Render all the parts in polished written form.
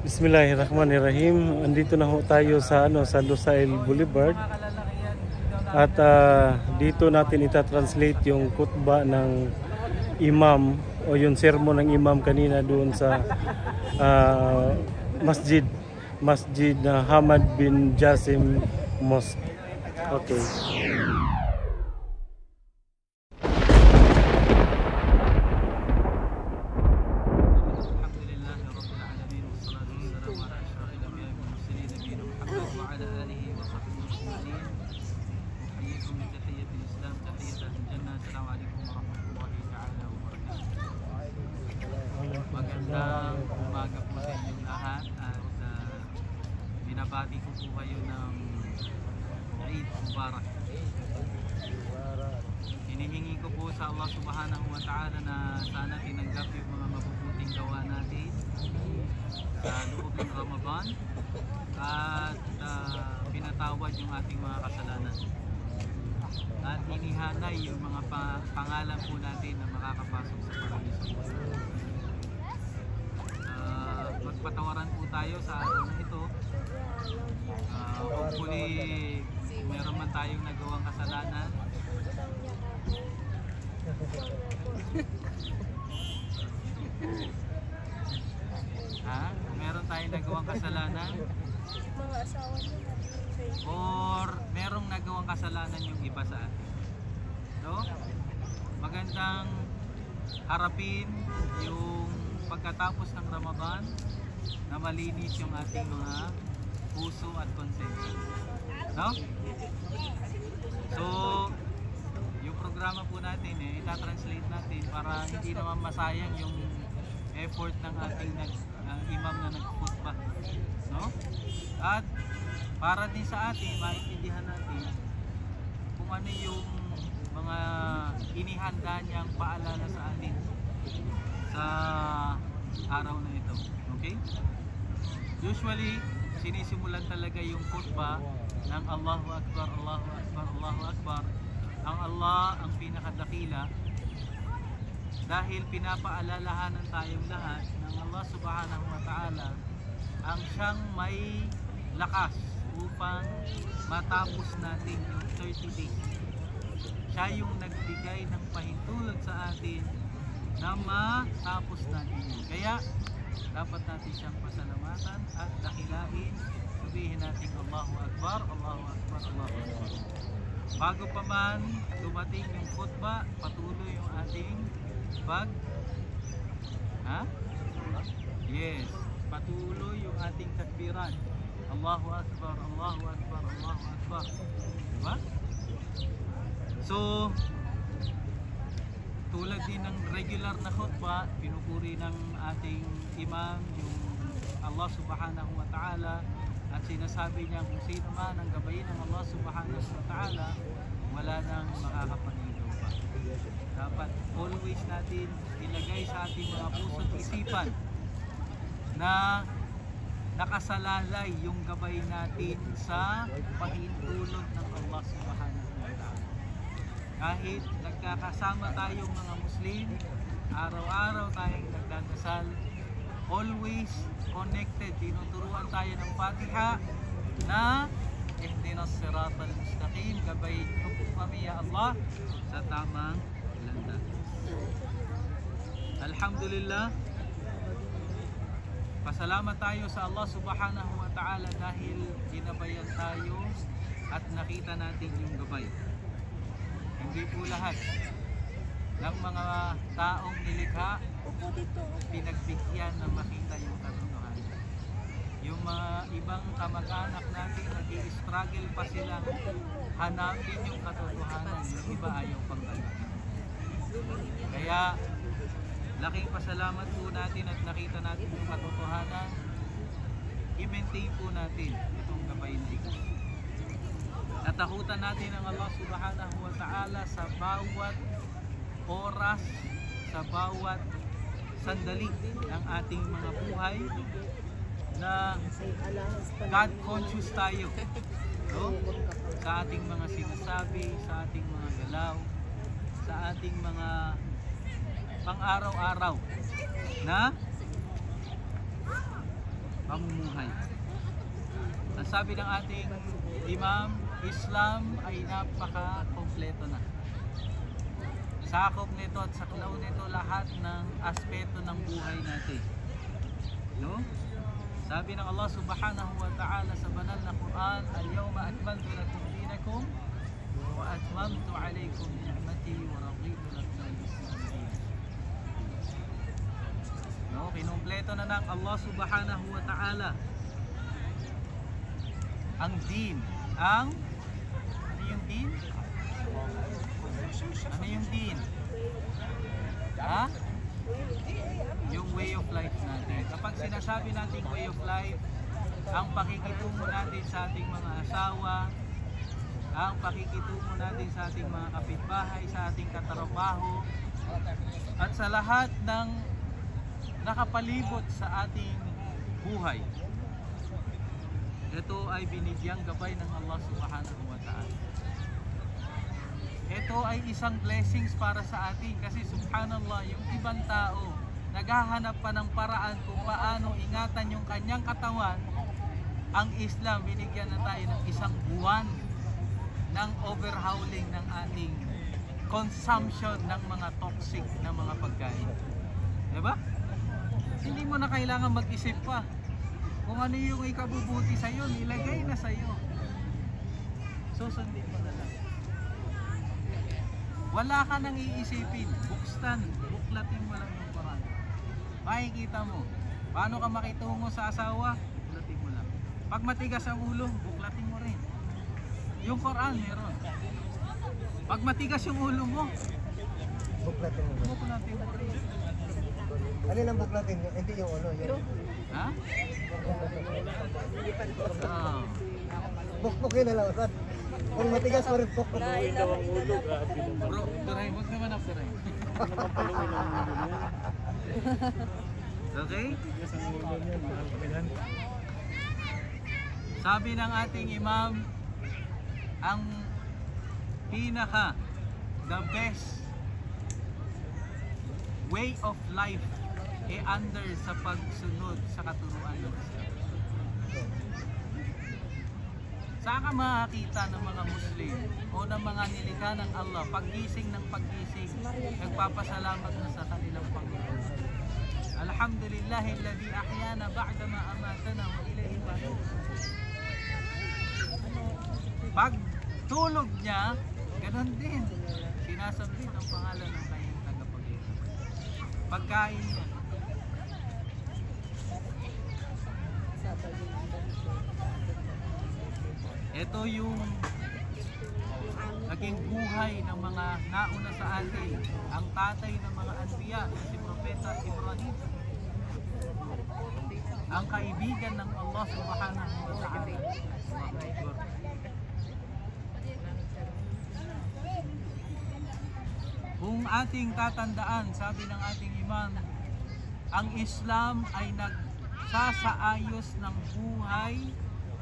Bismillahirrahmanirrahim. Andito na ho tayo sa sa Lusail Boulevard. At dito natin itatranslate yung khutbah ng imam o yung sermon ng imam kanina doon sa Masjid Hamad bin Jasim Mosque. Okay. Magandang umaga po sa inyong lahat at binabati ko po kayo ng Eid Mubarak. Hinihingi ko po sa Allah Subhanahu wa Ta'ala na sana tinanggap yung mga mabubuting gawa natin sa loob ng Ramadan at pinatawad yung ating mga kasalanan. At inihanay yung mga pangalan po natin na makakapasok sa paraiso. Magpatawaran po tayo sa araw na ito. Hopefully meron man tayong nagawang kasalanan. Meron tayong nagawang kasalanan or merong nagawang kasalanan yung iba sa atin. So, magandang harapin yung pagkatapos ng Ramadan na malinis yung ating mga puso at konsensya. No? So, yung programa po natin itatranslate natin para hindi naman masayang yung effort ng ating imam na nag-khutbah. No? At para din sa atin, maintindihan natin kung ano yung mga inihanda niyang paalala sa atin sa araw na ito. Okay? Usually, sinisimulan talaga yung khutbah ng Allahu Akbar, Allahu Akbar, Allahu Akbar. Ang Allah ang pinakadakila dahil pinapaalalahanan tayong lahat ng Allah Subhanahu wa Ta'ala ang siyang may lakas upang matapos natin yung 30 days. Siya yung nagbigay ng pahintulot sa atin na matapos natin yun. Kaya dapat natin siyang pasalamatan at dakilain. Sabihin natin Allahu Akbar, Allahu Akbar, Allahu Akbar. Bago pa man dumating yung khutbah, patuloy yung ating Yes, patuloy yung ating takbiran. Allahu Akbar, Allahu Akbar, Allahu Akbar. Diba? So, tulad din ng regular na khutbah, pinupuri ng ating imam yung Allah Subhanahu wa Ta'ala at sinasabi niya kung sino man ang gabayin ng Allah Subhanahu wa Ta'ala, wala nang makakapanigaw pa. Dapat always natin ilagay sa ating mga puso at isipan na nakasalalay yung gabay natin sa pahintulot ng Allah Subhanahu wa Ta'ala. Kahit nagkakasama tayong mga Muslim, araw-araw tayong nagdadasal, always connected, tinuturuan tayo ng Fatiha na ihdinas siratal mustaqim, gabayin mo po kami ya Allah sa tamang landas. Alhamdulillah, pasalamat tayo sa Allah Subhanahu wa Ta'ala dahil ginabayan tayo at nakita natin yung gabay. Hindi po lahat ng mga taong nilikha pinagbigyan na makita yung katotohanan. Yung mga ibang kamag-anak natin nag-i-struggle pa silang hanapin yung katotohanan, yung iba ayaw pang hanapin. Kaya laking pasalamat po natin at nakita natin yung katotohanan, i-maintain po natin itong gabay na ito. Natakutan natin ang Allah Subhanahu wa Ta'ala sa bawat oras, sa bawat sandali ng ating mga buhay, na God conscious tayo, no? Sa ating mga sinasabi, sa ating mga galaw, sa ating mga pang-araw-araw na pamumuhay. Ang sabi ng ating Imam, Islam ay napaka-kompleto na. Sakop nito at saklaw nito lahat ng aspeto ng buhay natin. No? Sabi ng Allah Subhanahu wa Ta'ala sa banal na Quran, "Al-yawma akmaltu lakum dinakum wa atmamtu 'alaykum ni'mati wa raditu lakum al-Islam dinan." No, kinumpleto na ng Allah Subhanahu wa Ta'ala ang din, ano yung din? Ano yung din? Ha? Yung way of life natin. Kapag sinasabi natin way of life, ang pakikitungo natin sa ating mga asawa, ang pakikitungo natin sa ating mga kapitbahay, sa ating katrabaho, at sa lahat ng nakapalibot sa ating buhay. Ito ay binigyang gabay ng Allah Subhanahu wa Ta'ala. Ito ay isang blessings para sa atin kasi subhanallah, yung ibang tao naghahanap pa ng paraan kung paano ingatan yung kanyang katawan. Ang Islam, binigyan na tayo ng isang buwan ng overhauling ng ating consumption ng mga toxic na mga pagkain. Diba? Hindi mo na kailangan mag-isip pa. Kung ano yung ikabubuti sa'yo, nilagay na sa'yo. Susundin mo na lang. Wala ka nang iisipin. Buklatin mo lang yung Quran. Makikita mo. Paano ka makitungo sa asawa? Buklatin mo lang. Pag matigas ang ulo, buklatin mo rin. Yung Quran meron. Pag matigas yung ulo mo, Buklatin mo. buklatin mo rin. Ano lang buklatin? Hindi yung ulo. Ha? Oh. Bukbukin na lang. Ustad. Kung matigas pa rin bukbuk. Paluin daw ang ulo, grabe naman. Bro, turay, huwag naman ako turay. Ano naman paluin ang ulo niya? Okay? Tigas ang ulo niya, mahal pa yan. Sabi ng ating imam, ang pinaka, the best way of life under sa pagsunod sa katuruan ng Islam. Saan ka makakita ng mga Muslim o ng mga nilikha ng Allah, paggising ng paggising, nagpapasalamat na sa kanilang Panginoon. Alhamdulillahilladzi ahyana ba'da ma amatana wa ilayhi nushur. Pag tulog niya, ganun din. Sinasambit ang pangalan ng kanyang tagapagligtas. Pagkain niya. Ito yung naging buhay ng mga nauna sa atin, ang tatay ng mga anbiya, si Propeta Ibrahim, ang kaibigan ng Allah Subhanahu wa Ta'ala. Kung ating tatandaan, sabi ng ating imam, ang Islam ay nagsasaayos ng buhay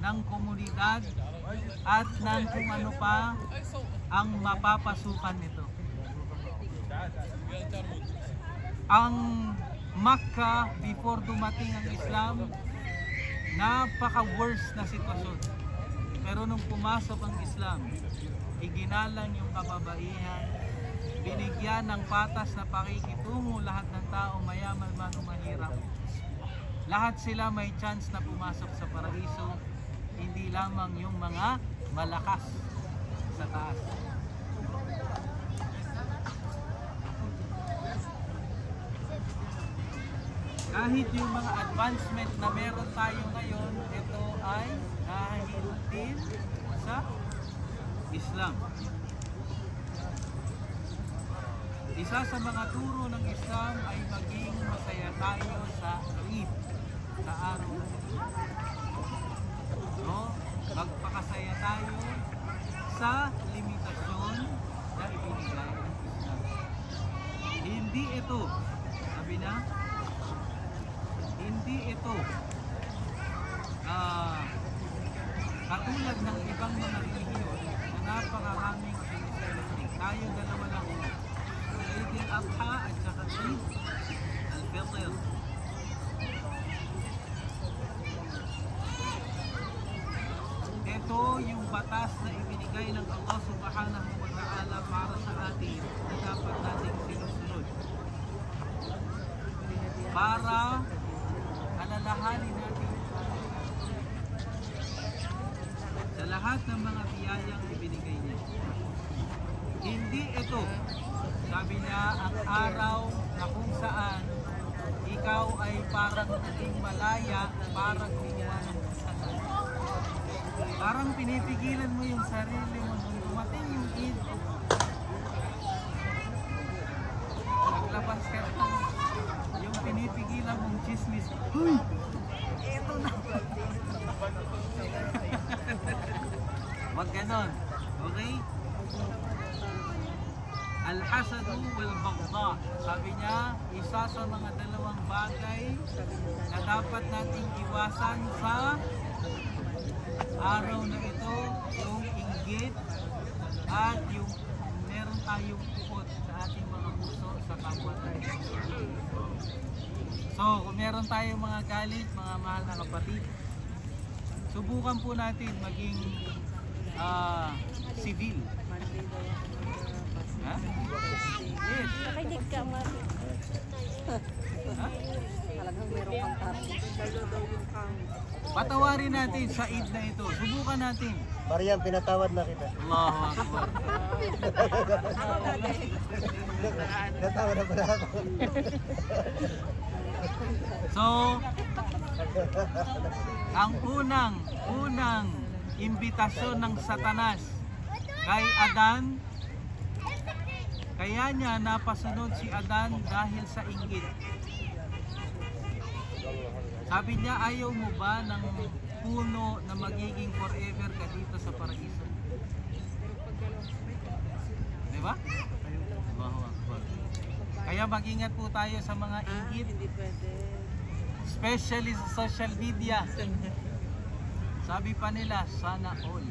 ng komunidad at ng kung ano pa ang mapapasukan nito. Ang Makkah, before dumating ang Islam, napaka-worst na sitwasyon. Pero nung pumasok ang Islam, iginalang yung kababaihan, binigyan ng patas na pakikitungo lahat ng tao, mayaman man o mahirap. Lahat sila may chance na pumasok sa paraiso, hindi lamang yung mga malakas sa taas. Kahit yung mga advancement na meron tayo ngayon, ito ay dahil din sa Islam. Isa sa mga turo ng Islam ay maging masaya tayo sa Eid, sa araw ng Eid. No? Magpakasaya tayo sa limitasyon na ibinigay ng Islam. Hindi ito, sabi na, hindi ito katulad ng ibang mga relihiyon na napakaraming siniselebrate. Tayo dalawa lang. Eid al-Adha at saka Eid al-Fitr. ito yung batas na ibinigay ng Allah Subhanahu wa Ta'ala para sa atin na dapat nating sinusunod. Para alalahanin natin sa lahat ng mga biyayang ibinigay niya. Hindi ito, sabi niya, ang araw na kung saan ikaw ay parang naging malaya, parang gumawa ng kasalanan. Parang pinipigilan mo yung sarili mo nung dumating yung Eid. Naglabas ka lang, yung pinipigilan mong chismis. Huy! Eto na! Wag ganon. Okay? Al-hasadu wal-baghdha. Sabi niya, isa sa mga dalawang bagay na dapat nating iwasan sa araw na ito, yung inggit at yung meron tayong tukot sa ating mga puso sa kapwa tayo. So, kung meron tayong mga galit, mga mahal na kapatid, subukan po natin maging civil. Ha? Yes. Nakinig ka, Mami. Ha? Talagang meron kang tapos. Dalo daw yung kang. Patawarin natin sa Eid na ito. Subukan natin. Mariam, pinatawad na kita. Allahu Akbar. Natawad na pala ako. So, ang unang imbitasyon ng Satanas kay Adan, kaya niya napasunod si Adan dahil sa inggit. Sabi niya, ayaw mo ba ng puno na magiging forever ka dito sa paraiso? Diba? Allahu Akbar. Kaya mag-ingat po tayo sa mga inggit, Hindi pwede. especially sa social media. Sabi pa nila, sana all.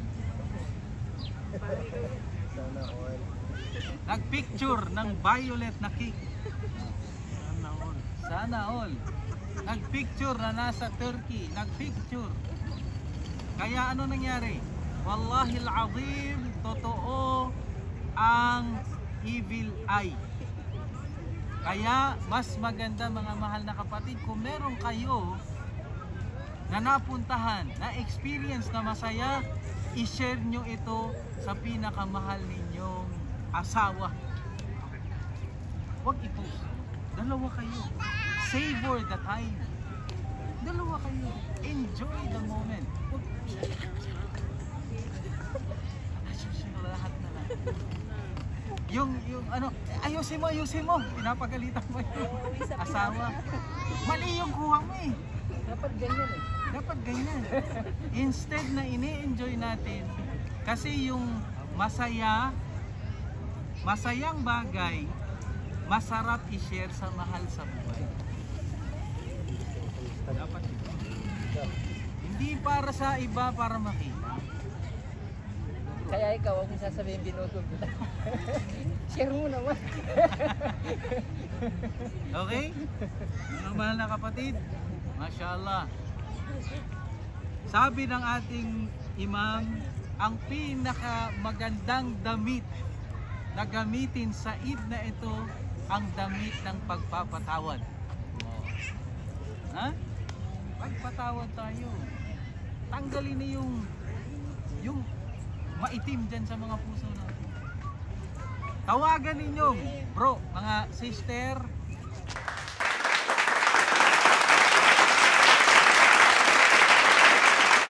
Sana all. Nagpicture ng violet na cake. Sana all. Sana all. Nagpicture na nasa Turkey. Nagpicture. Kaya ano nangyari? Wallahi al-azim, totoo ang evil eye. Kaya mas maganda mga mahal na kapatid, kung meron kayo na napuntahan, na experience na masaya, i-share nyo ito sa pinakamahal ninyong asawa. Huwag i-post. Dalawa kayo. Savor the time. Dalawa kayo. Enjoy the moment. Lahat na lang. Yung ano, ayusin mo. Pinapagalitan mo yung asawa. Mali yung kuha mo eh. Dapat ganyan eh. Dapat ganyan. Instead na ini-enjoy natin, kasi yung masayang bagay, masarap i-share sa mahal sa buhay. Dapat ito. Hindi para sa iba, para makita. Kaya ikaw, huwag mo sasabihin binutog kita. Share mo naman. Okay? Mga mahal na kapatid, Masya Allah. Sabi ng ating imam, ang pinakamagandang damit na gamitin sa Eid na ito, ang damit ng pagpapatawad. Ha? Pagpatawad tayo. Tanggalin na yung maitim dyan sa mga puso natin. Tawagan ninyo, bro, mga sister,